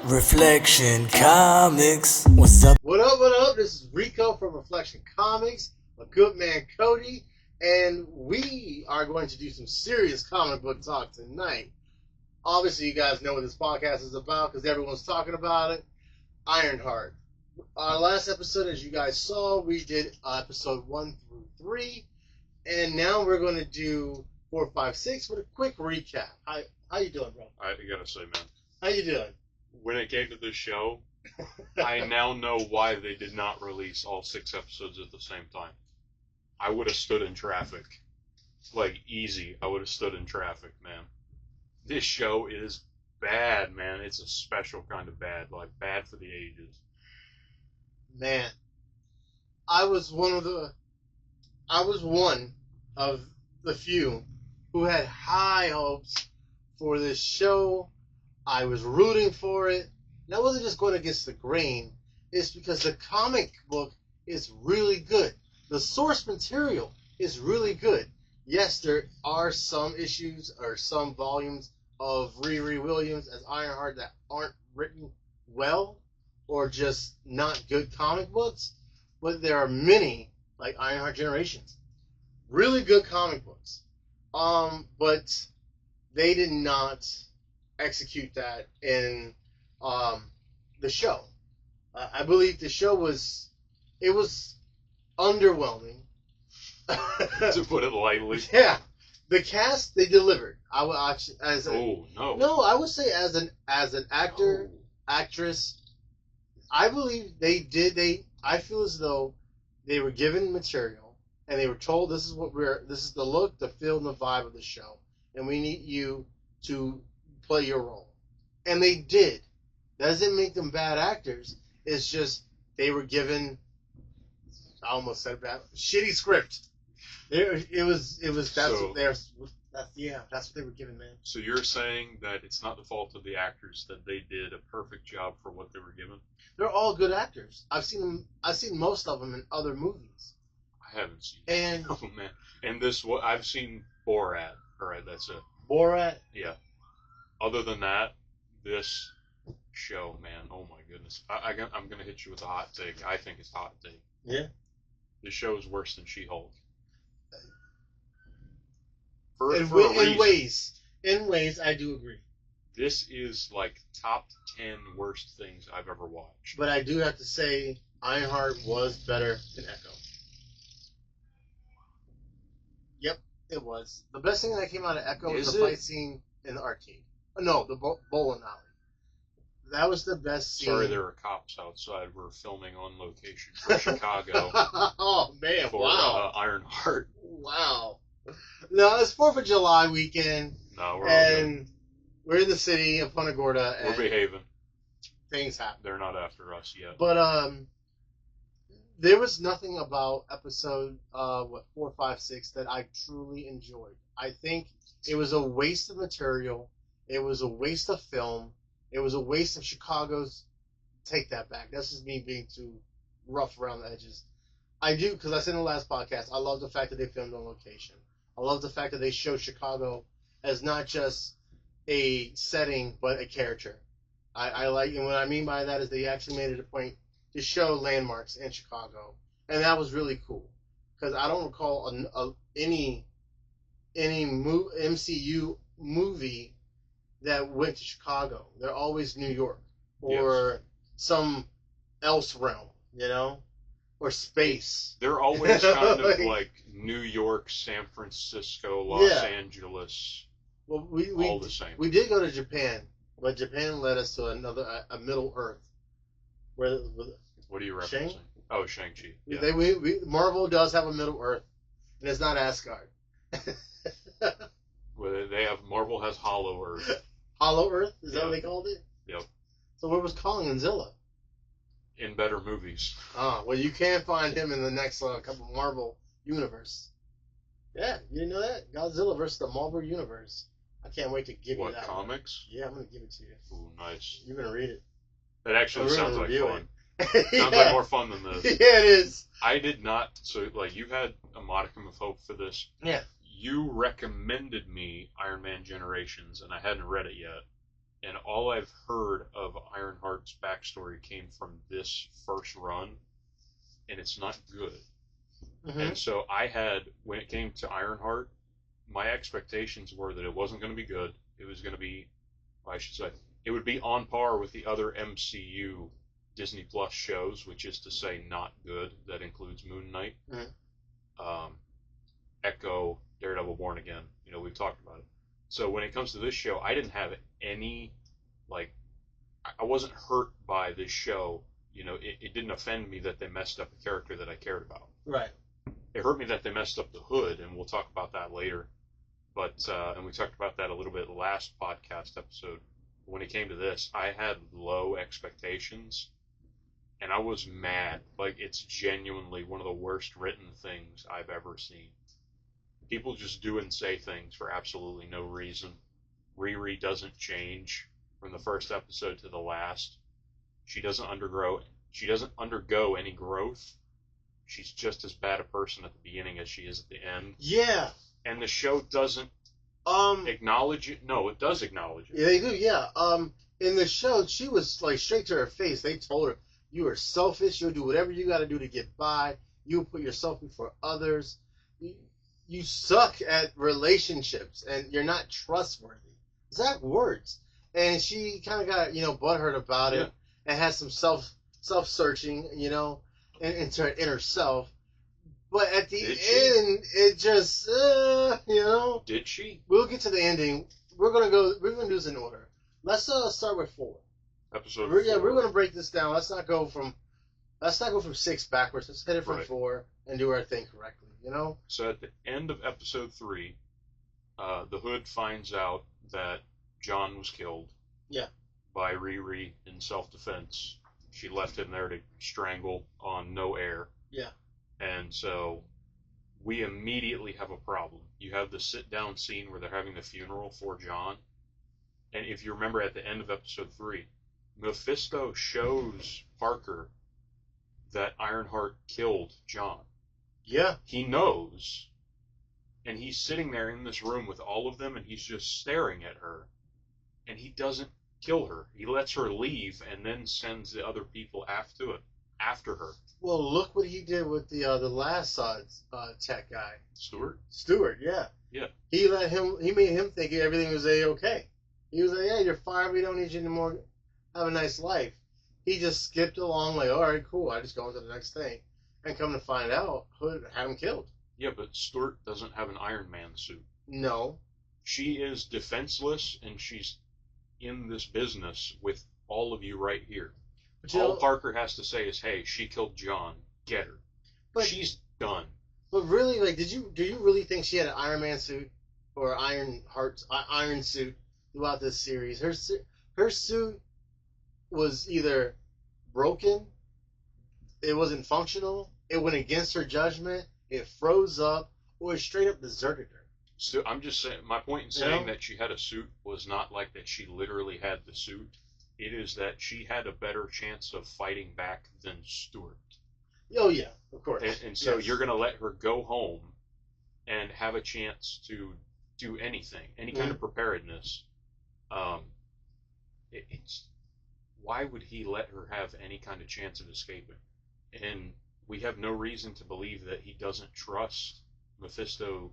Reflection Comics. What's up? What up, what up? This is Rico from Reflection Comics, a good man Cody, and we are going to do some serious comic book talk tonight. Obviously, you guys know what this podcast is about because everyone's talking about it. IronHeart. Our last episode, as you guys saw, we did episode 1 through 3, and now we're going to do 4, 5, 6 with a quick recap. How you doing, bro? I gotta say, man, How you doing? when it came to this show, I now know why they did not release all 6 episodes at the same time. I would have stood in traffic. Like, easy, I would have stood in traffic, man. This show is bad, man. It's a special kind of bad, like, bad for the ages. Man, I was one of the few who had high hopes for this show. I was rooting for it. And I wasn't just going against the grain. It's because the comic book is really good. The source material is really good. Yes, there are some issues or some volumes of Riri Williams as Ironheart that aren't written well or just not good comic books. But there are many, like Ironheart Generations, really good comic books. But they did not execute that in the show. I believe the show was underwhelming. To put it lightly. Yeah, the cast they delivered. I would actually I would say as an actor, actress, I believe they did. I feel as though they were given material and they were told this is the look, the feel, and the vibe of the show, and we need you to play your role. And they did. That doesn't make them bad actors. It's just they were given, I almost said bad, shitty script. That's what they were given, man. So you're saying that it's not the fault of the actors, that they did a perfect job for what they were given? They're all good actors. I've seen most of them in other movies. I haven't seen And oh man. And I've seen Borat. Alright, that's it. Borat? Yeah. Other than that, this show, man, oh my goodness. I'm going to hit you with a hot take. I think it's a hot take. Yeah? This show is worse than She-Hulk. In ways, I do agree. This is like top 10 worst things I've ever watched. But I do have to say, Ironheart was better than Echo. Yep, it was. The best thing that came out of Echo was the fight scene in the arcade. No, the bowling alley. That was the best scene. Sorry, there were cops outside. We're filming on location for Chicago. Oh, man, for, wow. Ironheart. Wow. No, it's 4th of July weekend. No, we're in the city of Punta Gorda. We're behaving. Things happen. They're not after us yet. But, there was nothing about episode 4, 5, 6 that I truly enjoyed. I think it was a waste of material. It was a waste of film. It was a waste of Chicago's. Take that back. That's just me being too rough around the edges. I do, because I said in the last podcast, I love the fact that they filmed on location. I love the fact that they show Chicago as not just a setting, but a character. I like, and what I mean by that is they actually made it a point to show landmarks in Chicago, and that was really cool. Because I don't recall any MCU movie that went to Chicago. They're always New York or some else realm, or space. They're always kind of like New York, San Francisco, Los Angeles. Well, all the same. We did go to Japan, but Japan led us to a Middle Earth. What are you referencing? Oh, Shang-Chi. Yeah. Marvel does have a Middle Earth, and it's not Asgard. Well, Marvel has Hollow Earth. Hollow Earth? Is that what they called it? Yep. So where was Kong and Zilla? In better movies. Oh, well, you can find him in the next couple Marvel universe. Yeah, you didn't know that? Godzilla versus the Marvel universe. I can't wait to give you that. What, comics? Yeah, I'm going to give it to you. Ooh, nice. You're going to read it. That actually sounds like fun. Yeah. Sounds like more fun than this. Yeah, it is. I did not. So, like, you had a modicum of hope for this. Yeah. You recommended me Iron Man Generations, and I hadn't read it yet. And all I've heard of Ironheart Ironheart's backstory came from this first run, and it's not good. Mm-hmm. And so when it came to Ironheart, my expectations were that it wasn't going to be good. It was going to be, I should say, it would be on par with the other MCU Disney Plus shows, which is to say not good. That includes Moon Knight, Echo, Daredevil Born Again. We've talked about it. So when it comes to this show, I didn't have any, I wasn't hurt by this show. It didn't offend me that they messed up a character that I cared about. Right. It hurt me that they messed up the Hood, and we'll talk about that later. But and we talked about that a little bit last podcast episode. When it came to this, I had low expectations, and I was mad. It's genuinely one of the worst written things I've ever seen. People just do and say things for absolutely no reason. Riri doesn't change from the first episode to the last. She doesn't undergo any growth. She's just as bad a person at the beginning as she is at the end. Yeah. And the show doesn't acknowledge it. No, it does acknowledge it. Yeah, they do. Yeah. In the show, she was straight to her face. They told her, "You are selfish. You'll do whatever you got to do to get by. You put yourself before others. You suck at relationships, and you're not trustworthy." Exact words. And she kind of got butthurt about it, and had some self searching, into her inner self. But at the end, it just, Did she? We'll get to the ending. We're gonna do this in order. Let's start with 4. Episode 4. Yeah, we're gonna break this down. Let's not go from 6 backwards. Let's hit it from 4 and do our thing correctly. So at the end of episode 3, the Hood finds out that John was killed. Yeah. By Riri in self-defense. She left him there to strangle on no air. Yeah. And so we immediately have a problem. You have the sit-down scene where they're having the funeral for John. And if you remember at the end of episode 3, Mephisto shows Parker that Ironheart killed John. Yeah. He knows. And he's sitting there in this room with all of them, and he's just staring at her. And he doesn't kill her. He lets her leave and then sends the other people after her. Well, look what he did with the last tech guy. Stewart, yeah. Yeah. He made him think everything was A-okay. He was like, "Yeah, you're fired. We don't need you anymore. Have a nice life." He just skipped along all right, cool. I just go on to the next thing. And come to find out, Hood had him killed. Yeah, but Stewart doesn't have an Iron Man suit. No. She is defenseless, and she's in this business with all of you right here. All Parker has to say is, "Hey, she killed John. Get her." But she's done. But really, do you really think she had an Iron Man suit or IronHeart's iron suit throughout this series? Her suit was either broken, it wasn't functional, it went against her judgment, it froze up, or it straight up deserted her. So I'm just saying, my point in saying that she had a suit was not like that she literally had the suit. It is that she had a better chance of fighting back than Stewart. Oh, yeah, of course. And so you're going to let her go home and have a chance to do anything, any kind of preparedness. Why would he let her have any kind of chance of escaping? And we have no reason to believe that he doesn't trust Mephisto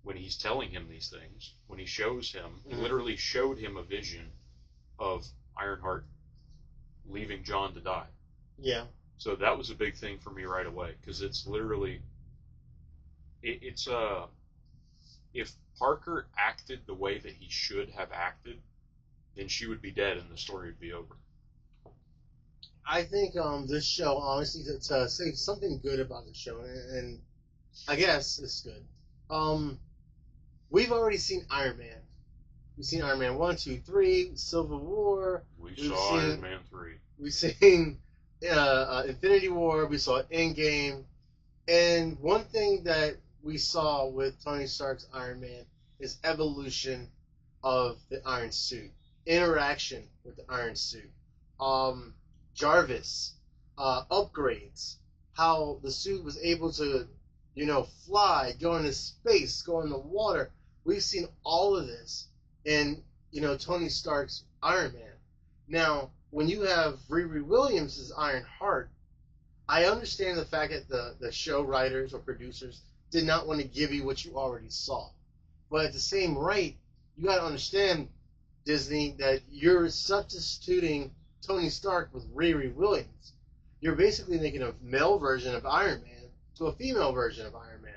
when he's telling him these things. When he shows him, he literally showed him a vision of Ironheart leaving John to die. Yeah. So that was a big thing for me right away, because it's literally, if Parker acted the way that he should have acted, then she would be dead and the story would be over. I think this show, honestly, to say something good about the show, and I guess it's good. We've already seen Iron Man. We've seen Iron Man 1, 2, 3, Civil War. We've saw Iron Man 3. We've seen Infinity War. We saw Endgame. And one thing that we saw with Tony Stark's Iron Man is evolution of the Iron Suit. Interaction with the Iron Suit. Jarvis. Upgrades. How the suit was able to, fly, go into space, go in the water. We've seen all of this in, Tony Stark's Iron Man. Now, when you have Riri Williams as Ironheart, I understand the fact that the show writers or producers did not want to give you what you already saw. But at the same rate, you got to understand, Disney, that you're substituting Tony Stark with Riri Williams. You're basically making a male version of Iron Man to a female version of Iron Man.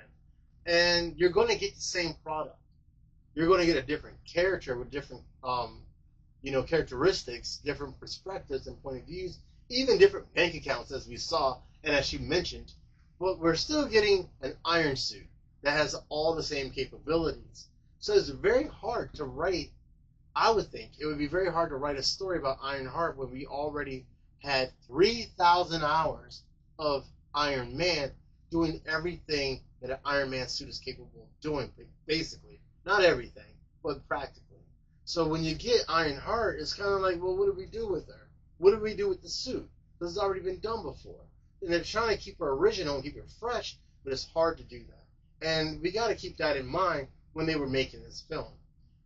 And you're going to get the same product. You're going to get a different character with different characteristics, different perspectives and point of views, even different bank accounts, as we saw and as you mentioned. But we're still getting an iron suit that has all the same capabilities. So it's very hard to write. I would think it would be very hard to write a story about Ironheart when we already had 3,000 hours of Iron Man doing everything that an Iron Man suit is capable of doing, basically. Not everything, but practically. So when you get Ironheart, it's kind of like, well, what do we do with her? What do we do with the suit? This has already been done before. And they're trying to keep her original and keep it fresh, but it's hard to do that. And we got to keep that in mind when they were making this film.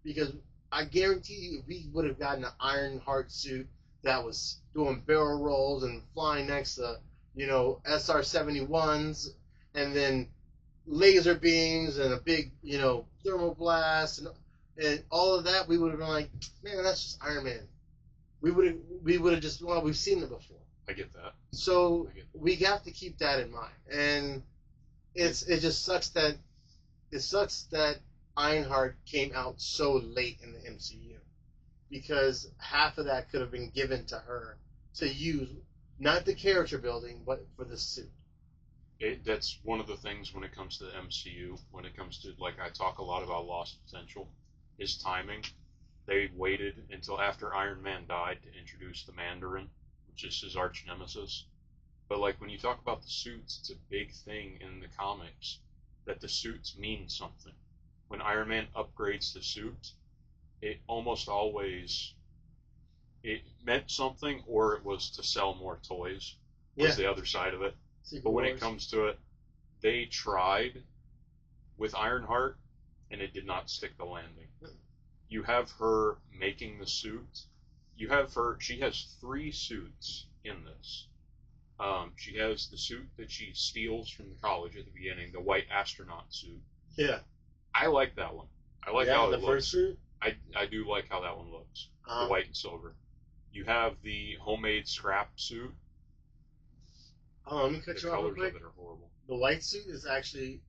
Because I guarantee you, if we would have gotten an Ironheart suit that was doing barrel rolls and flying next to, SR-71s, and then laser beams and a big, thermal blast and all of that, we would have been like, man, that's just Iron Man. We would have just, well, we've seen it before. I get that. So we have to keep that in mind, and it just sucks that Ironheart came out so late in the MCU, because half of that could have been given to her to use, not the character building, but for the suit. That's one of the things when it comes to the MCU, when it comes to, like, I talk a lot about lost potential, is timing. They waited until after Iron Man died to introduce the Mandarin, which is his arch nemesis. But, like, when you talk about the suits, it's a big thing in the comics that the suits mean something. When Iron Man upgrades the suit, it almost always, it meant something, or it was to sell more toys, was the other side of it. But when it comes to it, they tried with Ironheart, and it did not stick the landing. You have her making the suit. You have her, she has 3 suits in this. She has the suit that she steals from the college at the beginning, the white astronaut suit. Yeah. I like that one. I like how it looks. The first suit? I do like how that one looks. The white and silver. You have the homemade scrap suit. Let me cut you off real quick. The colors of it are horrible. The white suit is actually,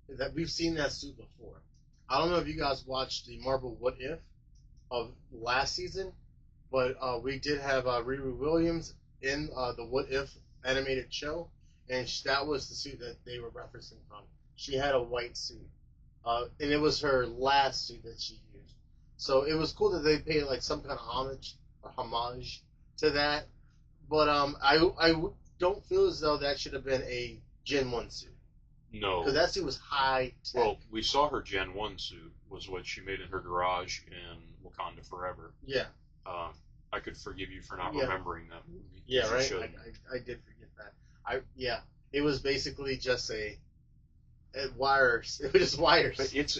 that we've seen that suit before. I don't know if you guys watched the Marvel What If of last season, but we did have Riri Williams in the What If animated show, and that was the suit that they were referencing from. She had a white suit, and it was her last suit that she used. So it was cool that they paid like some kind of homage to that. But I don't feel as though that should have been a Gen 1 suit. No. Because that suit was high tech. Well, we saw her Gen 1 suit was what she made in her garage in Wakanda Forever. Yeah. I could forgive you for not remembering that movie. Yeah, right? I did forget that. It was basically just wires. It was just wires. But it's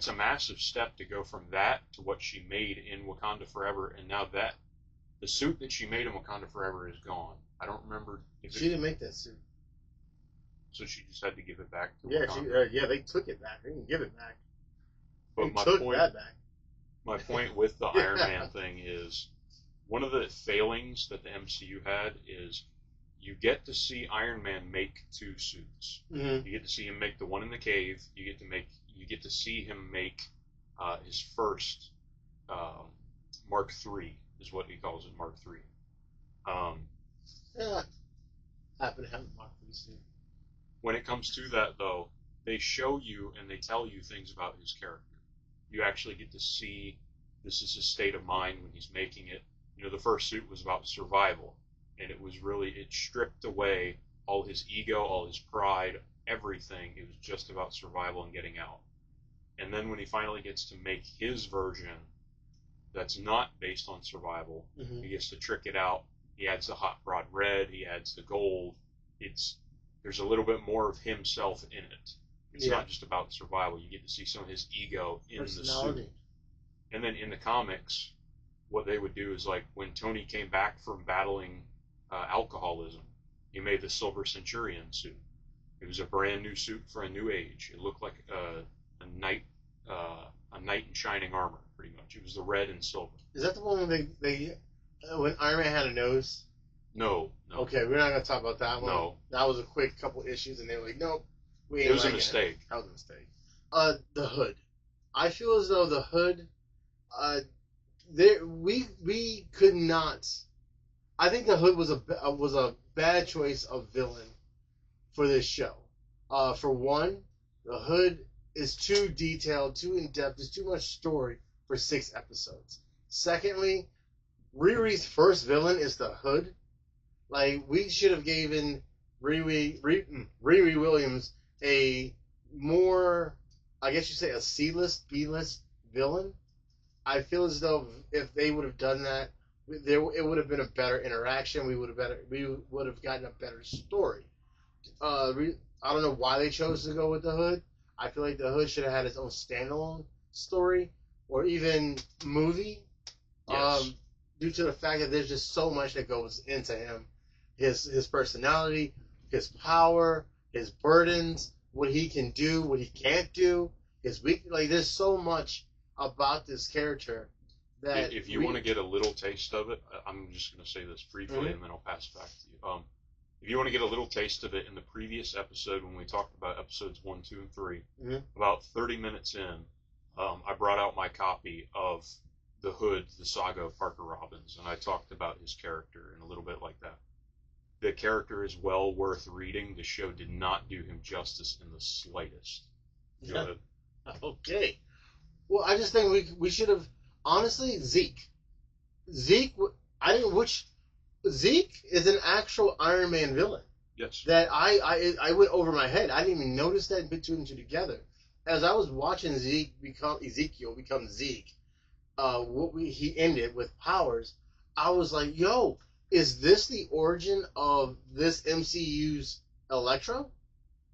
a massive step to go from that to what she made in Wakanda Forever, and now that the suit that she made in Wakanda Forever is gone. I don't remember if she didn't make that suit. So she just had to give it back to Wakanda. They took it back. They didn't give it back. But my point with the Iron Man thing is, one of the failings that the MCU had is you get to see Iron Man make 2 suits. Mm-hmm. You get to see him make the one in the cave. You get to see him make his first Mark III is what he calls it, Mark III. Happen to have a Mark III suit. When it comes to that, though, they show you and they tell you things about his character. You actually get to see this is his state of mind when he's making it. The first suit was about survival, and it stripped away all his ego, all his pride, everything. It was just about survival and getting out. And then when he finally gets to make his version that's not based on survival, he gets to trick it out. He adds the hot rod red, he adds the gold. There's a little bit more of himself in it. It's not just about survival. You get to see some of his ego in the suit. And then in the comics, what they would do is like when Tony came back from battling alcoholism, he made the Silver Centurion suit. It was a brand new suit for a new age. It looked like a knight in shining armor, pretty much. It was the red and silver. Is that the one when they when Iron Man had a nose? No. Okay, we're not gonna talk about that one. No. That was a quick couple issues, and they were like, nope, we ain't. It was a liking mistake. That was a mistake. The hood. I feel as though the hood. We could not. I think the hood was a bad choice of villain for this show. For one, the hood is too detailed, too in depth. There's too much story for 6 episodes. Secondly, Riri's first villain is the hood. Like, we should have given Riri Williams a more, I guess you say, a C-list, B-list villain. I feel as though if they would have done that, it would have been a better interaction. We would have gotten a better story. I don't know why they chose to go with the hood. I feel like the hood should have had its own standalone story or even movie. Yes. Due to the fact that there's just so much that goes into him, his personality, his power, his burdens, what he can do, what he can't do, his weak. Like, there's so much about this character that if you want to get a little taste of it, I'm just going to say this briefly, and then I'll pass it back to you. If you want to get a little taste of it, in the previous episode when we talked about episodes 1, 2, and 3, about 30 minutes in, I brought out my copy of The Hood, the Saga of Parker Robbins, and I talked about his character and a little bit like that. The character is well worth reading. The show did not do him justice in the slightest. Yeah. Okay. Well, I just think we should have, honestly, Zeke. Zeke is an actual Iron Man villain. Yes. That I went over my head. I didn't even notice that and put 2 and 2 together. As I was watching Ezekiel become Zeke, he ended with powers, I was like, yo, is this the origin of this MCU's Electro?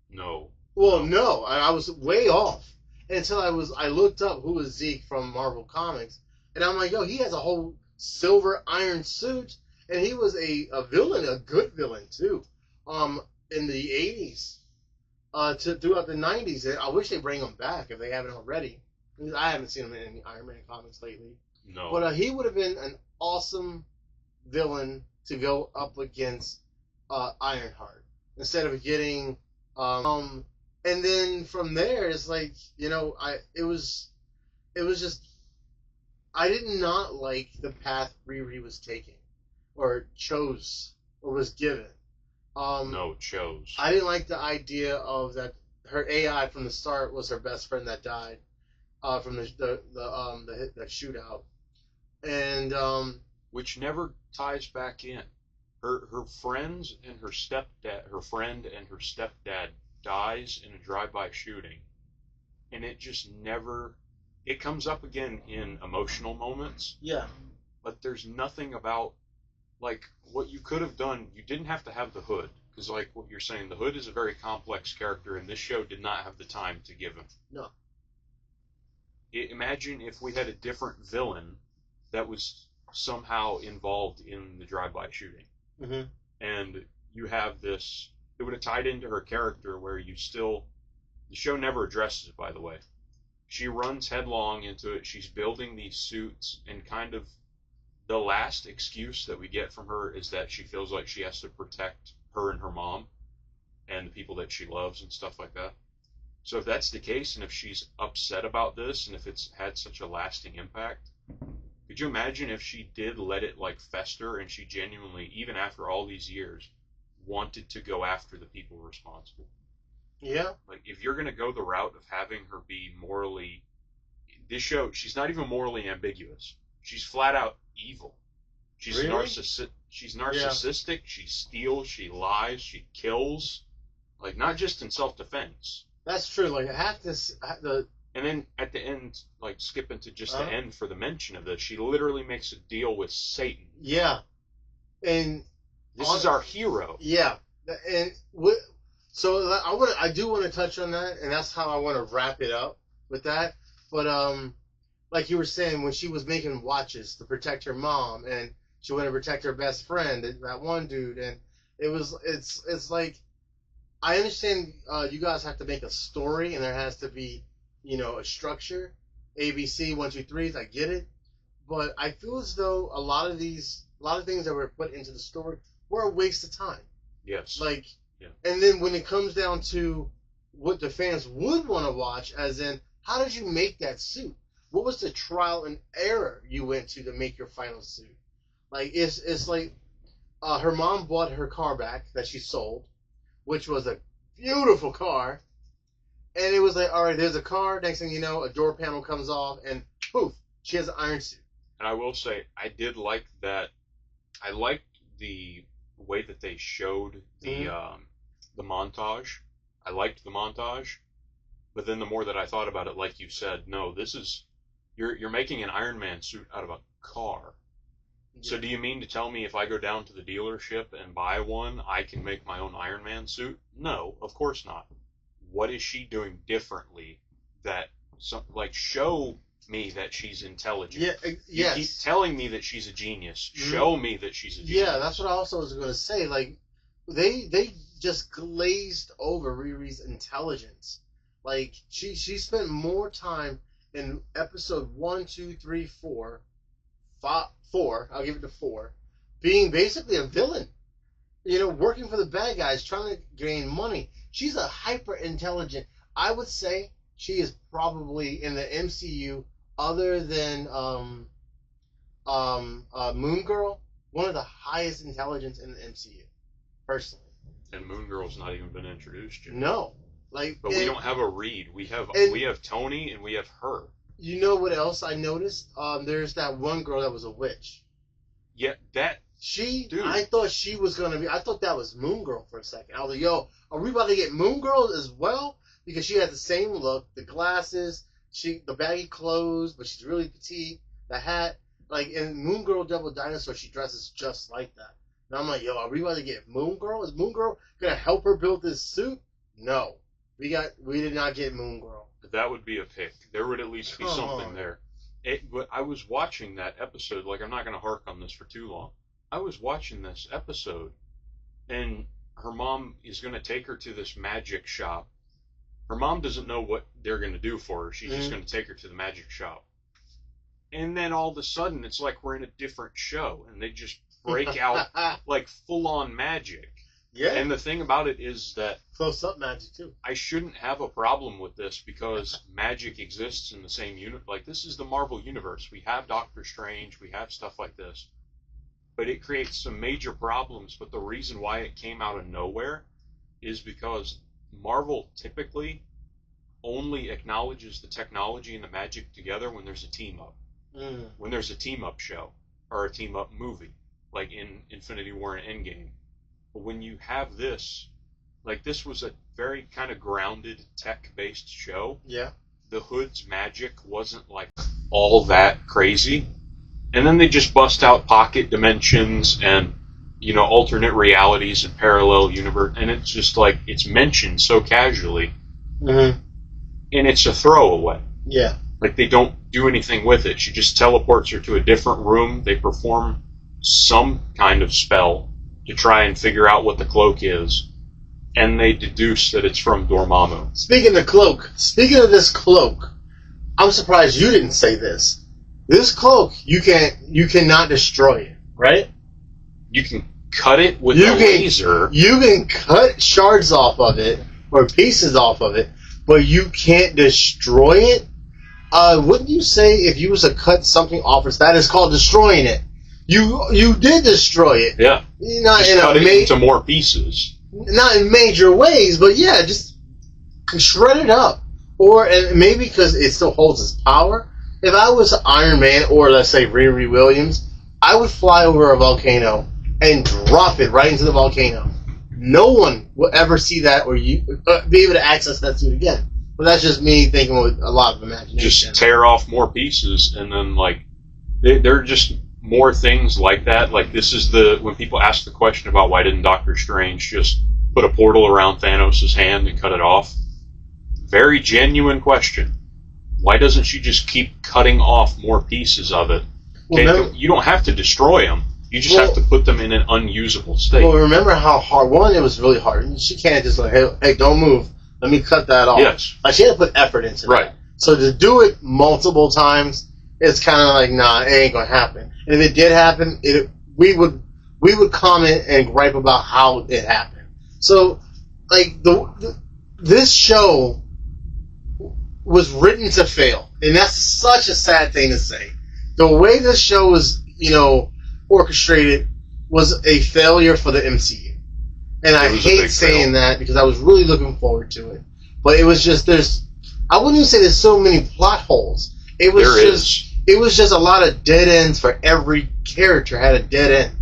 No. Well, no. I was way off until I looked up who was Zeke from Marvel Comics, and I'm like, yo, he has a whole silver iron suit, and he was a villain, a good villain too, in the 80s, throughout the 90s. And I wish they bring him back if they haven't already. I haven't seen him in any Iron Man comics lately. No. But he would have been an awesome villain to go up against Ironheart instead of getting and then from there it's like, it was just, I did not like the path Riri was taking or chose or was given. Chose. I didn't like the idea of that her AI from the start was her best friend that died from the shootout, and which never ties back in. Her friends and her friend and her stepdad dies in a drive-by shooting, and it just never. It comes up again in emotional moments. Yeah. But there's nothing about, like, what you could have done. You didn't have to have the Hood, because, like what you're saying, the Hood is a very complex character, and this show did not have the time to give him. No. Imagine if we had a different villain that was somehow involved in the drive-by shooting. Mm-hmm. And you have this, it would have tied into her character where the show never addresses it, by the way. She runs headlong into it. She's building these suits, and kind of the last excuse that we get from her is that she feels like she has to protect her and her mom and the people that she loves and stuff like that. So if that's the case, and if she's upset about this, and if it's had such a lasting impact, could you imagine if she did let it like fester, and she genuinely, even after all these years, wanted to go after the people responsible? Yeah. Like, if you're going to go the route of having her be morally, this show, she's not even morally ambiguous. She's flat out evil. She's really? She's narcissistic. Yeah. She steals. She lies. She kills. Like, not just in self-defense. That's true. Like, and then at the end, like, skipping to just the end for the mention of this, she literally makes a deal with Satan. Yeah. And this is our hero. Yeah. And so I do want to touch on that, and that's how I want to wrap it up with that. But like you were saying, when she was making watches to protect her mom, and she wanted to protect her best friend, that one dude, and it's like, I understand you guys have to make a story, and there has to be, a structure, ABC 1 2 3s. I get it, but I feel as though a lot of things that were put into the story were a waste of time. Yes. Like, yeah. And then when it comes down to what the fans would want to watch, as in, how did you make that suit? What was the trial and error you went to make your final suit? Like, it's like her mom bought her car back that she sold, which was a beautiful car. And it was like, all right, there's a car. Next thing you know, a door panel comes off, and poof, she has an iron suit. And I will say, I did like that. I liked the way that they showed the montage. I liked the montage. But then the more that I thought about it, like you said, no, this is... You're making an Iron Man suit out of a car. Yeah. So do you mean to tell me if I go down to the dealership and buy one, I can make my own Iron Man suit? No, of course not. What is she doing differently that... show me that she's intelligent. Yeah, yes. You keep telling me that she's a genius. Show me that she's a genius. Yeah, that's what I also was going to say. Like, they just glazed over Riri's intelligence. Like, she spent more time in episode 1, 2, 3, 4, 4, I'll give it to 4, being basically a villain. Working for the bad guys, trying to gain money. She's a hyper intelligent. I would say she is probably in the MCU, other than Moon Girl, one of the highest intelligence in the MCU, personally. And Moon Girl's not even been introduced yet. No. But we don't have a Reed. We have Tony and we have her. You know what else I noticed? There's that one girl that was a witch. Yeah, I thought she was going to be... I thought that was Moon Girl for a second. I was like, yo, are we about to get Moon Girl as well? Because she had the same look, the glasses, the baggy clothes, but she's really petite, the hat. Like, in Moon Girl Devil Dinosaur, she dresses just like that. And I'm like, yo, are we about to get Moon Girl? Is Moon Girl going to help her build this suit? No. We did not get Moon Girl. But that would be a pick. There would at least be something there. But I was watching that episode, like, I'm not going to hark on this for too long. I was watching this episode, and her mom is going to take her to this magic shop. Her mom doesn't know what they're going to do for her. She's just going to take her to the magic shop. And then all of a sudden, it's like we're in a different show, and they just break out, like, full-on magic. Yeah. And the thing about it is that... Close-up magic, too. I shouldn't have a problem with this because magic exists in the same universe. Like, this is the Marvel Universe. We have Doctor Strange. We have stuff like this. But it creates some major problems. But the reason why it came out of nowhere is because Marvel typically only acknowledges the technology and the magic together when there's a team-up. When there's a team-up show or a team-up movie, like in Infinity War and Endgame. But when you have this, like, this was a very kind of grounded, tech-based show. Yeah. The Hood's magic wasn't, like, all that crazy. And then they just bust out pocket dimensions and, alternate realities and parallel universe. And it's just, like, it's mentioned so casually. Mm-hmm. And it's a throwaway. Yeah. Like, they don't do anything with it. She just teleports her to a different room. They perform some kind of spell to try and figure out what the cloak is, and they deduce that it's from Dormammu. Speaking of this cloak, I'm surprised you didn't say this. This cloak, you cannot destroy it, right? You can cut it with a laser. You can cut shards off of it, or pieces off of it, but you can't destroy it? Wouldn't you say if you was to cut something off, that is called destroying it? You did destroy it. Yeah. Not just cut it into more pieces. Not in major ways, but yeah, just shred it up. And maybe because it still holds its power. If I was Iron Man, or let's say Riri Williams, I would fly over a volcano and drop it right into the volcano. No one will ever see that or be able to access that suit again. But that's just me thinking with a lot of imagination. Just tear off more pieces, and then, like, they're just... more things like that. Like, this is when people ask the question about why didn't Doctor Strange just put a portal around Thanos' hand and cut it off. Very genuine question. Why doesn't she just keep cutting off more pieces of it? Okay, you don't have to destroy them. You just have to put them in an unusable state. Well, remember how hard. One, it was really hard. She can't just like, hey, don't move. Let me cut that off. Yes. Like, she had to put effort into right. that. So to do it multiple times, it's kind of like, nah, it ain't gonna happen. And if it did happen, we would comment and gripe about how it happened. So, like this show was written to fail, and that's such a sad thing to say. The way this show was, orchestrated was a failure for the MCU. And I hate saying that because I was really looking forward to it. But it was just, I wouldn't even say there's so many plot holes. It was just a lot of dead ends for every character had a dead end.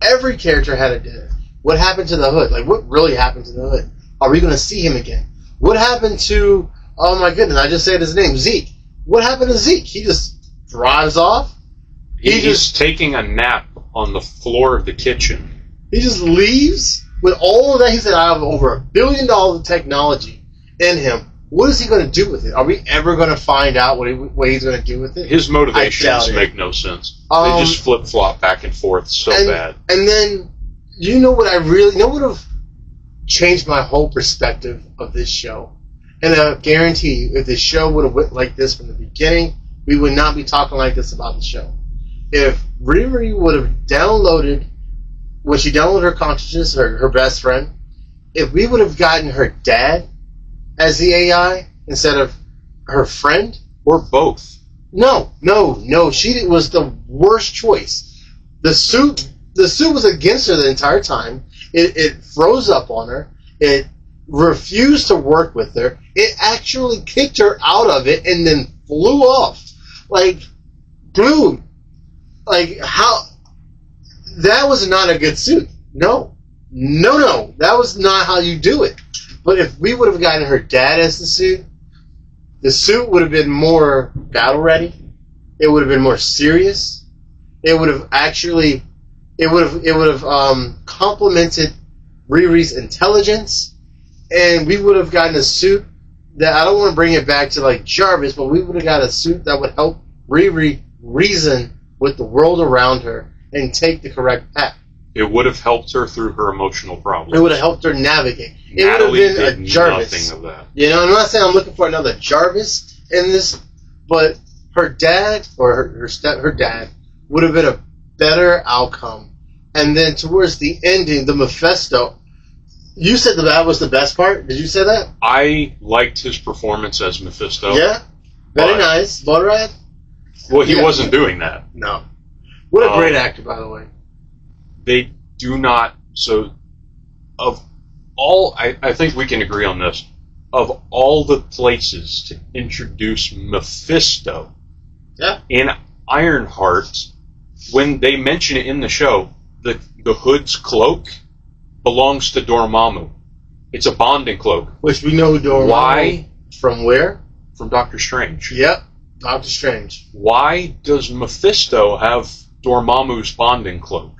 Every character had a dead end. What happened to the Hood? Like, what really happened to the Hood? Are we going to see him again? What happened to, oh my goodness, I just said his name, Zeke. What happened to Zeke? He just drives off? He's taking a nap on the floor of the kitchen. He just leaves? With all of that, he said, I have over $1 billion of technology in him. What is he going to do with it? Are we ever going to find out what he's going to do with it? His motivations make no sense. They just flip-flop back and forth so bad. And then, you know what would have changed my whole perspective of this show? And I guarantee you, if the show would have went like this from the beginning, we would not be talking like this about the show. If Riri would have downloaded, when she downloaded her consciousness, her best friend, if we would have gotten her dad as the AI instead of her friend, or both. No. She was the worst choice. The suit was against her the entire time. It froze up on her. It refused to work with her. It actually kicked her out of it and then flew off. Like, dude, like, how? That was not a good suit. No. That was not how you do it. But if we would have gotten her dad as the suit would have been more battle ready. It would have been more serious. It would have complemented Riri's intelligence, and we would have gotten a suit that, I don't want to bring it back to like Jarvis, but we would have got a suit that would help Riri reason with the world around her and take the correct path. It would have helped her through her emotional problems. It would have helped her navigate. It Natalie would have been did a Jarvis. nothing of that. I'm not saying I'm looking for another Jarvis in this, but her dad or her dad would have been a better outcome. And then towards the ending, the Mephisto. You said that was the best part. Did you say that? I liked his performance as Mephisto. Yeah, very nice. Bodrad. Well, he wasn't doing that. No. What a great actor, by the way. They do not. So, of all, I think we can agree on this. Of all the places to introduce Mephisto in Ironheart, when they mention it in the show, the Hood's cloak belongs to Dormammu. It's a bonding cloak. Which we know Dormammu. Why? From where? From Doctor Strange. Yep, Doctor Strange. Why does Mephisto have Dormammu's bonding cloak?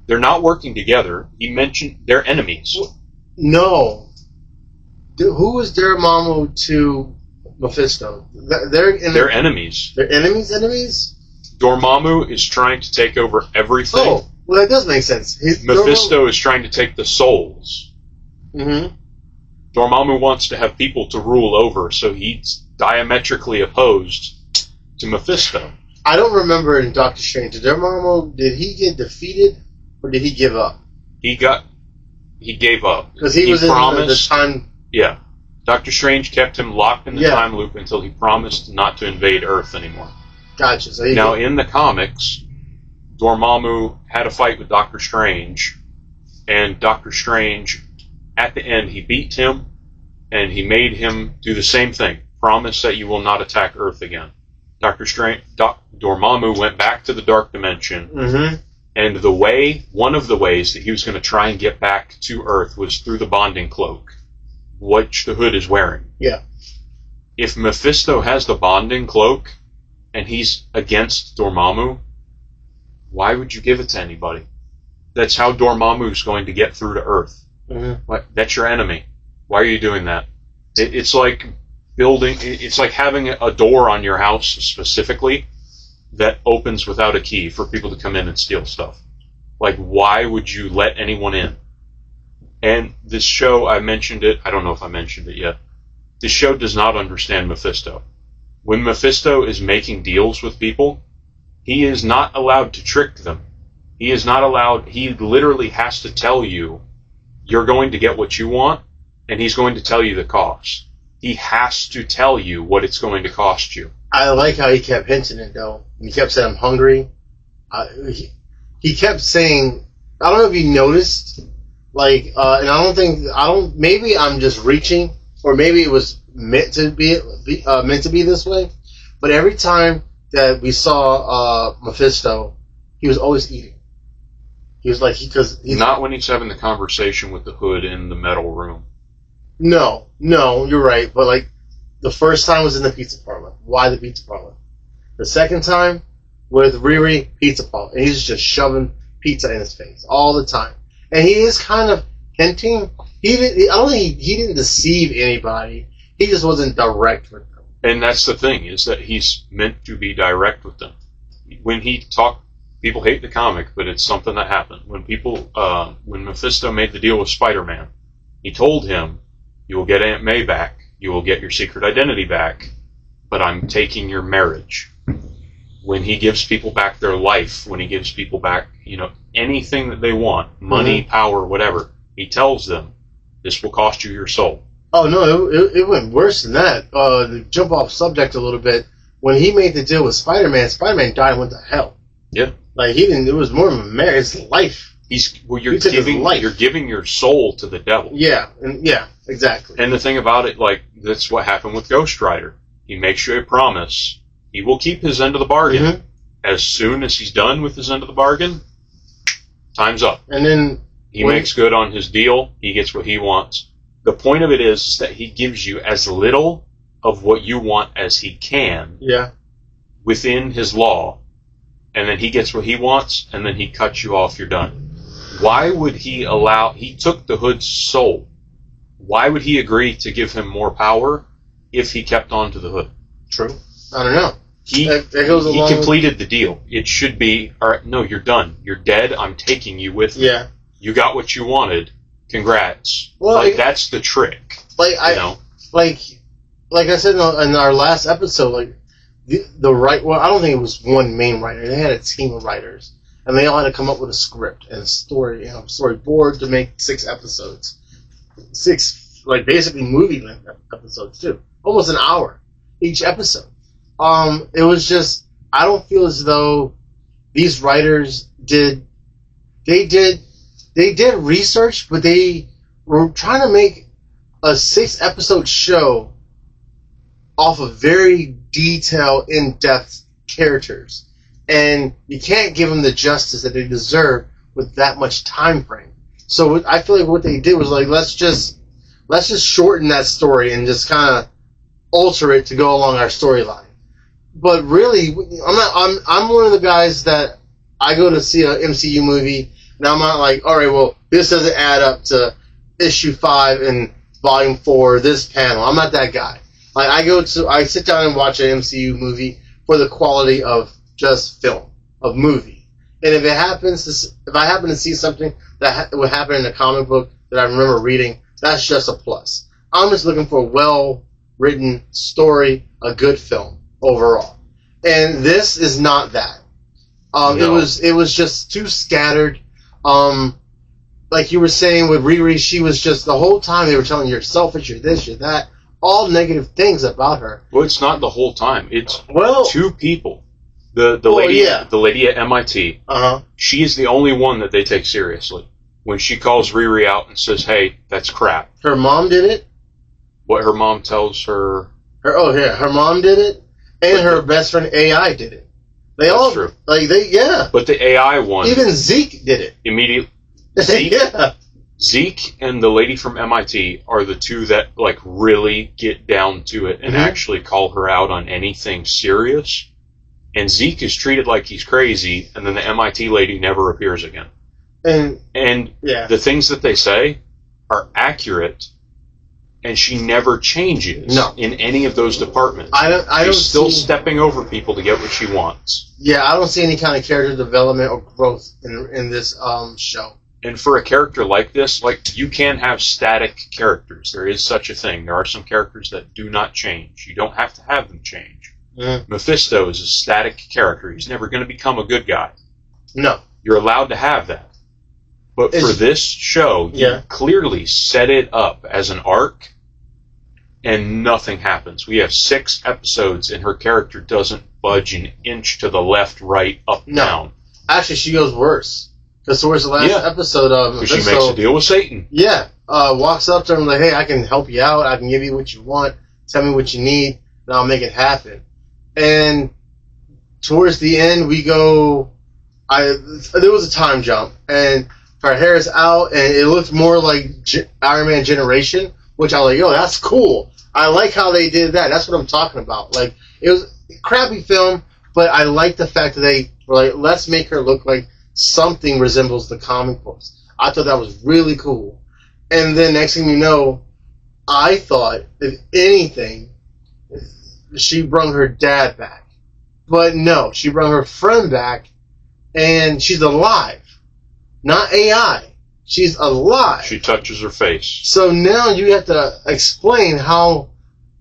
They're not working together. He mentioned they're enemies. No. Who was Dormammu to Mephisto? They're enemies. They're enemies? Dormammu is trying to take over everything. Oh, well, that does make sense. Mephisto is trying to take the souls. Mm-hmm. Dormammu wants to have people to rule over, so he's diametrically opposed to Mephisto. I don't remember in Doctor Strange. Did he get defeated, or did he give up? He gave up. Because he was promised, in the time... Yeah. Doctor Strange kept him locked in the time loop until he promised not to invade Earth anymore. Gotcha. So now, in the comics, Dormammu had a fight with Doctor Strange, and Doctor Strange, at the end, he beat him, and he made him do the same thing. Promise that you will not attack Earth again. Dormammu went back to the Dark Dimension, and one of the ways that he was going to try and get back to Earth was through the bonding cloak, which the Hood is wearing. Yeah. If Mephisto has the bonding cloak, and he's against Dormammu, why would you give it to anybody? That's how Dormammu's going to get through to Earth. That's your enemy. Why are you doing that? It's like building. It's like having a door on your house specifically that opens without a key for people to come in and steal stuff. Like, why would you let anyone in? And this show, I mentioned it. I don't know if I mentioned it yet. This show does not understand Mephisto. When Mephisto is making deals with people, he is not allowed to trick them. He is not allowed. He literally has to tell you, you're going to get what you want, and he's going to tell you the cost. He has to tell you what it's going to cost you. I like how he kept hinting it, though. He kept saying, I'm hungry. He kept saying, I don't know if you noticed, like, and maybe I'm just reaching, or maybe it was meant to be this way, but every time that we saw Mephisto, he was always eating. He was like, he's not when he's having the conversation with the Hood in the metal room. No, you're right, but like, the first time was in the pizza parlor. Why the pizza parlor? The second time with Riri, pizza parlor, and he's just shoving pizza in his face all the time. And he is kind of hinting. I don't think he didn't deceive anybody. He just wasn't direct with them. And that's the thing, is that he's meant to be direct with them. When he talked, people hate the comic, but it's something that happened. When Mephisto made the deal with Spider-Man, he told him, you will get Aunt May back, you will get your secret identity back, but I'm taking your marriage. When he gives people back their life, when he gives people back, anything that they want, money, power, whatever, he tells them, this will cost you your soul. Oh, no, it went worse than that. To jump off subject a little bit, when he made the deal with Spider-Man died and went to hell. Yeah. Like, it was more of a marriage, his life. You're giving your soul to the devil. Yeah, exactly. And the thing about it, like, that's what happened with Ghost Rider. He makes you a promise. He will keep his end of the bargain. Mm-hmm. As soon as he's done with his end of the bargain, time's up. And then he makes good on his deal. He gets what he wants. The point of it is that he gives you as little of what you want as he can. Yeah. Within his law. And then he gets what he wants, and then he cuts you off, you're done. Why would he took the Hood's soul. Why would he agree to give him more power if he kept on to the Hood? True. I don't know. He completed the deal. It should be, all right, no, you're done. You're dead. I'm taking you with me. Yeah. You got what you wanted. Congrats. Well, that's the trick. Like I said in our last episode, like I don't think it was one main writer. They had a team of writers, and they all had to come up with a script and a storyboard to make 6 episodes. 6, like, basically movie length episodes too. Almost an hour each episode. It was just, I don't feel as though these writers did research, but they were trying to make a 6-episode show off of very detailed, in-depth characters. And you can't give them the justice that they deserve with that much time frame. So I feel like what they did was like, let's just shorten that story and just kind of alter it to go along our storyline. But really, I'm one of the guys that I go to see an MCU movie, and I'm not like, all right, well, this doesn't add up to issue 5 and volume 4, this panel. I'm not that guy. Like, I sit down and watch an MCU movie for the quality of just film, of movie. And if I happen to see something that would happen in a comic book that I remember reading, that's just a plus. I'm just looking for a well-written story, a good film overall. And this is not that. No. It was just too scattered. Like you were saying with Riri, she was just, the whole time they were telling you, you're selfish, you're this, you're that, all negative things about her. Well, it's not the whole time. It's 2 people. The lady at MIT, she is the only one that they take seriously. When she calls Riri out and says, hey, that's crap. Her mom did it? What her mom tells her. Her mom did it, and her best friend AI did it. That's true. Like, But the AI one. Even Zeke did it. Immediately. Zeke and the lady from MIT are the 2 that, like, really get down to it and actually call her out on anything serious. And Zeke is treated like he's crazy, and then the MIT lady never appears again. And the things that they say are accurate, and she never changes in any of those departments. She's still stepping over people to get what she wants. Yeah, I don't see any kind of character development or growth in this show. And for a character like this, like, you can have static characters. There is such a thing. There are some characters that do not change. You don't have to have them change. Mephisto is a static character. He's never going to become a good guy. No. You're allowed to have that. But for this show, you clearly set it up as an arc, and nothing happens. We have 6 episodes, and her character doesn't budge an inch to the left, right, up, down. Actually, she goes worse. Because towards the last episode of Mephisto, she makes a deal with Satan. Yeah. Walks up to him like, hey, I can help you out. I can give you what you want. Tell me what you need, and I'll make it happen. And towards the end, we go... there was a time jump, and her hair is out, and it looked more like Iron Man Generation, which I was like, yo, that's cool. I like how they did that. That's what I'm talking about. Like, it was a crappy film, but I like the fact that they were like, let's make her look like something resembles the comic books. I thought that was really cool. And then next thing you know, I thought, if anything, she brung her dad back. But no, she brung her friend back, and she's alive. Not AI. She's alive. She touches her face. So now you have to explain how,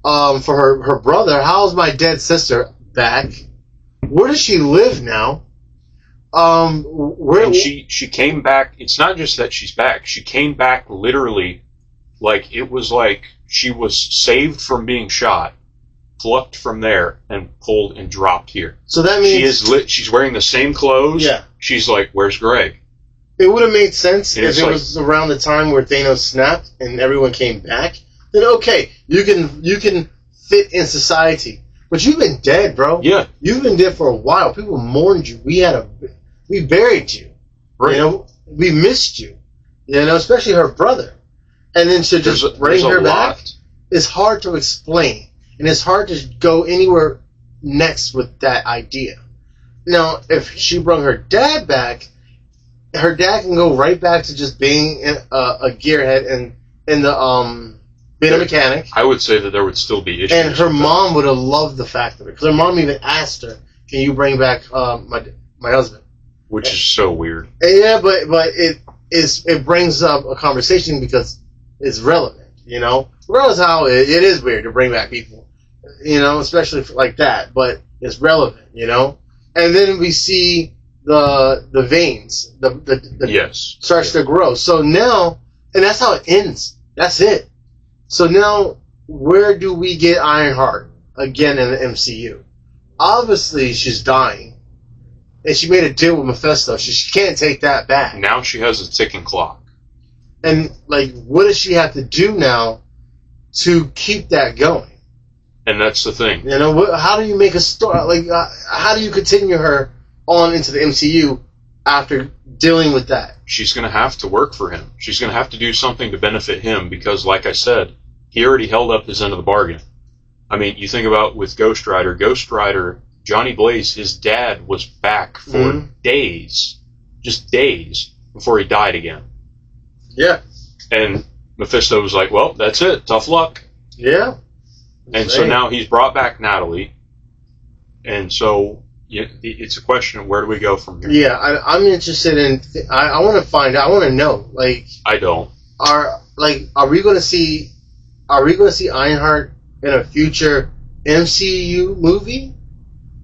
for her brother, how's my dead sister back? Where does she live now? And she came back. It's not just that she's back. She came back literally, like, it was like she was saved from being shot, plucked from there, and pulled and dropped here. So that means she's wearing the same clothes. Yeah. She's like, where's Greg? It would have made sense if it was around the time where Thanos snapped and everyone came back. Then okay, you can fit in society. But you've been dead, bro. Yeah. You've been dead for a while. People mourned you. We buried you. Right. You know, we missed you. You know, especially her brother. And then to just bring her back is hard to explain. And it's hard to go anywhere next with that idea. Now, if she brought her dad back, her dad can go right back to just being a gearhead and being a mechanic. I would say that there would still be issues. And her mom would have loved the fact of it. Because her mom even asked her, can you bring back my husband? Which is so weird. Yeah, but it brings up a conversation because it's relevant, you know? Regardless of how it is weird to bring back people, you know, especially like that. But it's relevant, you know? And then we see the veins, starts to grow. So now, and that's how it ends. That's it. So now, where do we get Ironheart again in the MCU? Obviously, she's dying. And she made a deal with Mephisto. She can't take that back. Now she has a ticking clock. And, like, what does she have to do now to keep that going? And that's the thing. You know, how do you make a story? Like, how do you continue her on into the MCU after dealing with that? She's going to have to work for him. She's going to have to do something to benefit him because, like I said, he already held up his end of the bargain. I mean, you think about with Ghost Rider, Johnny Blaze, his dad was back for days, just days, before he died again. Yeah. And Mephisto was like, well, that's it. Tough luck. Yeah. And so now he's brought back Natalie. And so it's a question of where do we go from here? Yeah, I'm interested in... I want to find out. I want to know. Like, I don't. Are we going to see Ironheart in a future MCU movie?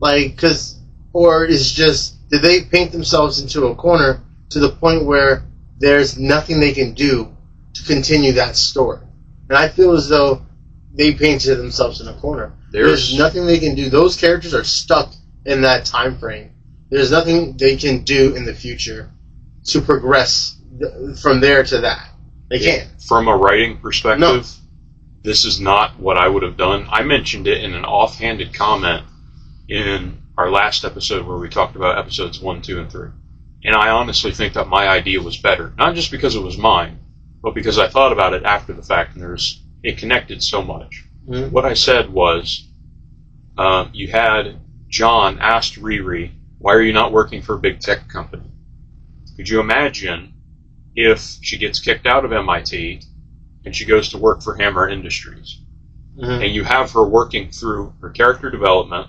Like, or is just, did they paint themselves into a corner to the point where there's nothing they can do to continue that story? And I feel as though they painted themselves in a corner. There's nothing they can do. Those characters are stuck in that time frame. There's nothing they can do in the future to progress from there to that. They can't. From a writing perspective, this is not what I would have done. I mentioned it in an offhanded comment in our last episode where we talked about episodes 1, 2, and 3. And I honestly think that my idea was better. Not just because it was mine, but because I thought about it after the fact and it connected so much. Mm-hmm. What I said was, you had John asked Riri, why are you not working for a big tech company? Could you imagine if she gets kicked out of MIT and she goes to work for Hammer Industries. Mm-hmm. And you have her working through her character development.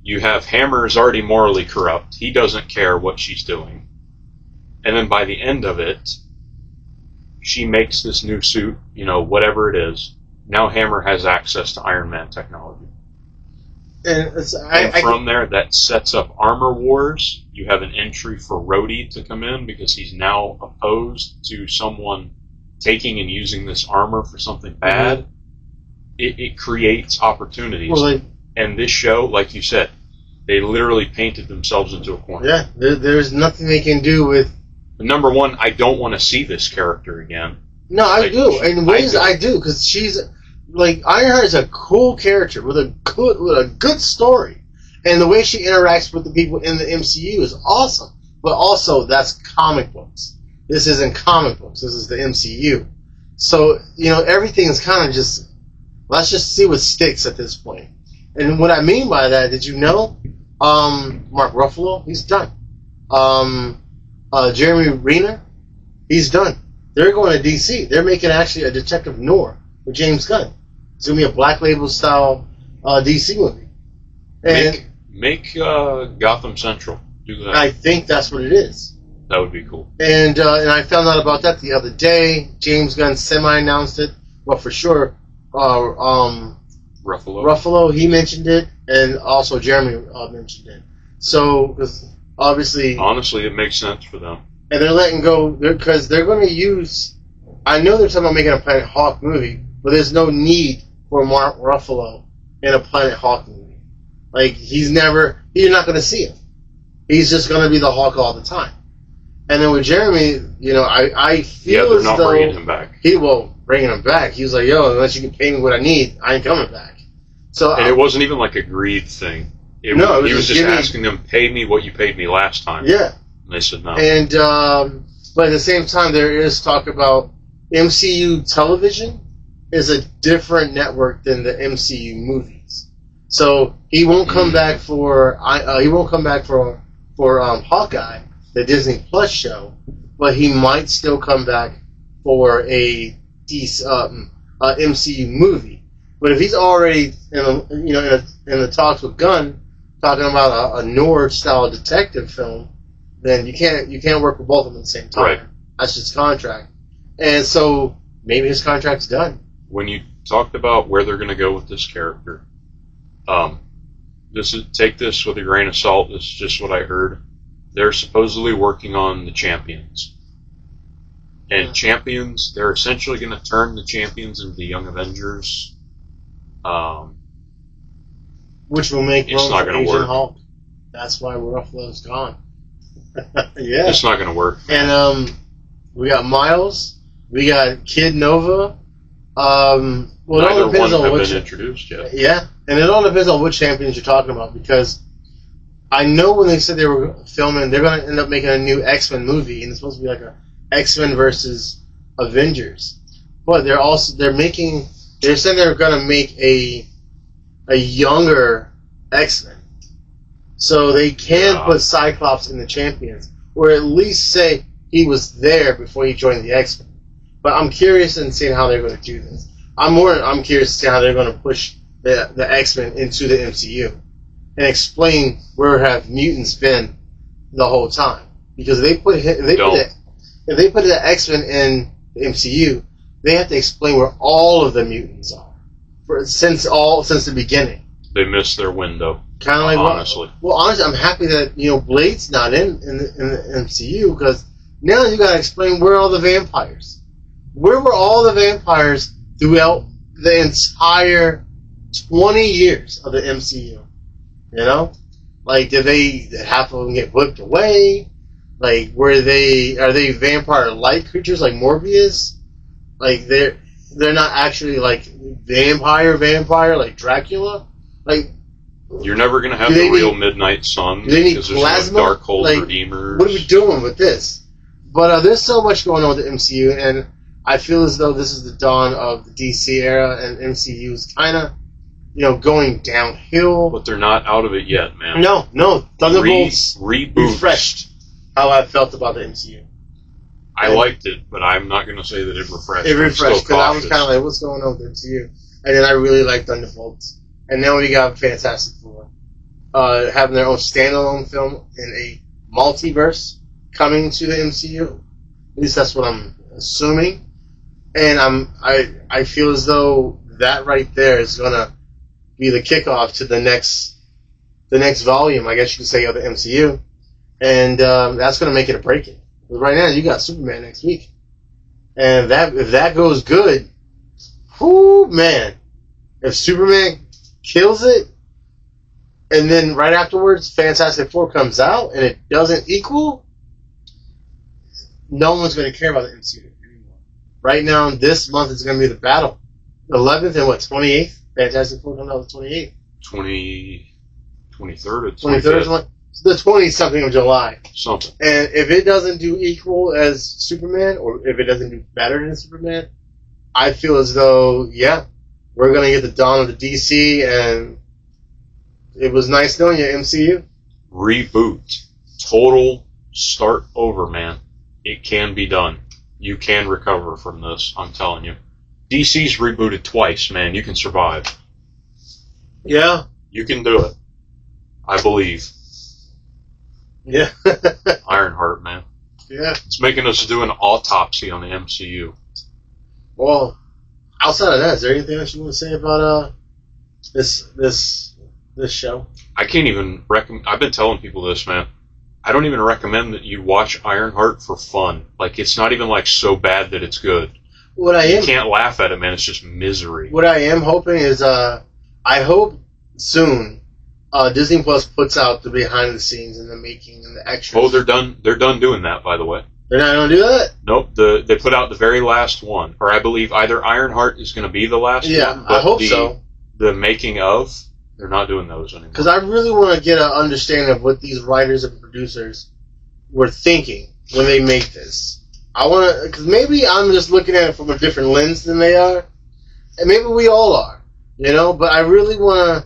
You have Hammer is already morally corrupt. He doesn't care what she's doing. And then by the end of it, she makes this new suit, whatever it is. Now Hammer has access to Iron Man technology. And from there, that sets up Armor Wars. You have an entry for Rhodey to come in because he's now opposed to someone taking and using this armor for something bad. Mm-hmm. It creates opportunities. Well, and this show, like you said, they literally painted themselves into a corner. Yeah, there's nothing they can do with... Number one, I don't want to see this character again. No, I do. In ways I do, because she's... Ironheart is a cool character with a good story. And the way she interacts with the people in the MCU is awesome. But also, that's comic books. This isn't comic books. This is the MCU. So, everything is kind of just... Let's just see what sticks at this point. And what I mean by that, did you know? Mark Ruffalo, he's done. Jeremy Renner, he's done. They're going to DC. They're making actually a Detective Noir with James Gunn. It's going to be a Black Label style DC movie. And make Gotham Central do that. I think that's what it is. That would be cool. And I found out about that the other day. James Gunn semi-announced it. Well, for sure. Ruffalo, he mentioned it, and also Jeremy mentioned it. So, because obviously... Honestly, it makes sense for them. And they're letting go, because they're going to use... I know they're talking about making a Planet Hawk movie, but there's no need for Mark Ruffalo in a Planet Hawk movie. You're not going to see him. He's just going to be the Hawk all the time. And then with Jeremy, I feel they're not bringing him back. Bringing him back. He was like, yo, unless you can pay me what I need, I ain't coming back. So, and it wasn't even like a greed thing. He was just asking them, pay me what you paid me last time. Yeah. And they said no. And, but at the same time, there is talk about MCU television is a different network than the MCU movies. So he won't come back for Hawkeye, the Disney Plus show, but he might still come back for a MCU movie. But if he's already in the talks with Gunn talking about a noir style detective film, then you can't work with both of them at the same time. Right. That's just contract. And so maybe his contract's done. When you talked about where they're going to go with this character, take this with a grain of salt. This is just what I heard. They're supposedly working on the Champions. And Champions, they're essentially going to turn the Champions into the Young Avengers. Which will make it's not going to work. Hulk. That's why Ruffalo's gone. Yeah. It's not going to work. And we got Miles. We got Kid Nova. Neither one have been introduced yet. Yeah, and it all depends on which champions you're talking about, because I know when they said they were filming, they're going to end up making a new X-Men movie, and it's supposed to be like a X-Men versus Avengers. But they're saying they're going to make a younger X-Men. So they can put Cyclops in the champions, or at least say he was there before he joined the X-Men. But I'm curious in seeing how they're going to do this. I'm curious to see how they're going to push the X-Men into the MCU and explain where have mutants been the whole time. Because if they put the X-Men in the MCU, they have to explain where all of the mutants are since the beginning. They missed their window. Kind of like honestly. Well, honestly, I'm happy that Blade's not in the MCU, because now you got to explain where are all the vampires. Where were all the vampires throughout the entire 20 years of the MCU? Did half of them get whipped away? Are they vampire-like creatures like Morbius? They're not actually vampire like Dracula? You're never going to have the real Midnight Sun. Do they need because plasma? There's no Darkhold Redeemers. What are we doing with this? But there's so much going on with the MCU, and I feel as though this is the dawn of the DC era, and MCU is kind of, going downhill. But they're not out of it yet, man. No. Thunderbolts reboot. refreshed how I felt about the MCU. I liked it, but I'm not going to say that it refreshed. It refreshed, because I was cautious. kind of like, what's going on with MCU? And then I really liked Thunderbolts. And now we got Fantastic Four. Having their own standalone film in a multiverse coming to the MCU. At least that's what I'm assuming. And I feel as though that right there is going to be the kickoff to the next volume, I guess you could say, of the MCU. And that's going to make it or break it. But right now, you got Superman next week. And if that goes good, whoo, man. If Superman kills it, and then right afterwards, Fantastic Four comes out, and it doesn't equal, no one's going to care about the MCU anymore. Right now, this month is going to be the battle. The 11th and 28th? Fantastic Four comes out the 28th. 23rd or 23rd? The 20-something of July. Something. And if it doesn't do equal as Superman, or if it doesn't do better than Superman, I feel as though, yeah, we're going to get the dawn of the DC, and it was nice knowing you, MCU. Reboot. Total start over, man. It can be done. You can recover from this, I'm telling you. DC's rebooted twice, man. You can survive. Yeah. You can do it. I believe. Yeah. Ironheart, man. Yeah. It's making us do an autopsy on the MCU. Well, outside of that, is there anything else you want to say about this show? I can't even recommend. I've been telling people this, man. I don't even recommend that you watch Ironheart for fun. Like, it's not even like so bad that it's good. You can't laugh at it, man. It's just misery. What I am hoping is, I hope soon Disney Plus puts out the behind the scenes and the making and the extras. Oh, they're done. They're done doing that, by the way. They're not going to do that? Nope. They put out the very last one, or I believe either Ironheart is going to be the last one. Yeah, I hope so. The making of, they're not doing those anymore. Because I really want to get an understanding of what these writers and producers were thinking when they make this. I want to, because maybe I'm just looking at it from a different lens than they are, and maybe we all are, But I really want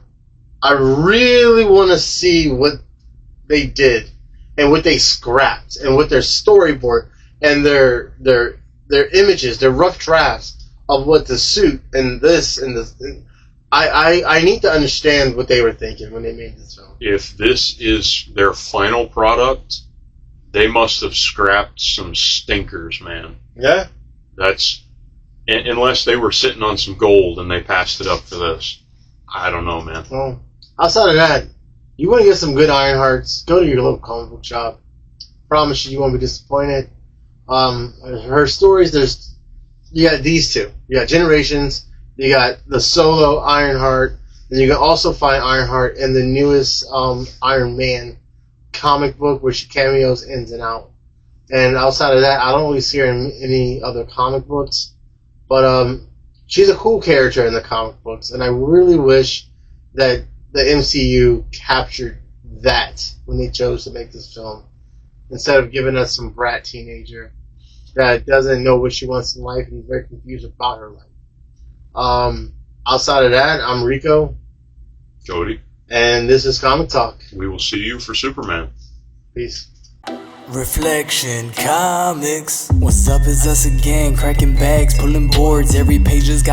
to see what they did and what they scrapped and what their storyboard and their images, their rough drafts of what the suit and this and this. I need to understand what they were thinking when they made this film. If this is their final product, they must have scrapped some stinkers, man. Yeah? Unless they were sitting on some gold and they passed it up for this. I don't know, man. Well, outside of that, you want to get some good Ironhearts, go to your local comic book shop. Promise you won't be disappointed. Her stories, you got these two. You got Generations, you got the solo Ironheart, and you can also find Ironheart in the newest Iron Man comic book, where she cameos ins and out. And outside of that, I don't really see her in any other comic books. But she's a cool character in the comic books, and I really wish that the MCU captured that when they chose to make this film, instead of giving us some brat teenager that doesn't know what she wants in life and is very confused about her life. Outside of that, I'm Rico. Cody. And this is Comic Talk. We will see you for Superman. Peace. Reflection Comics. What's up? Is us again, cracking bags, pulling boards. Every page has got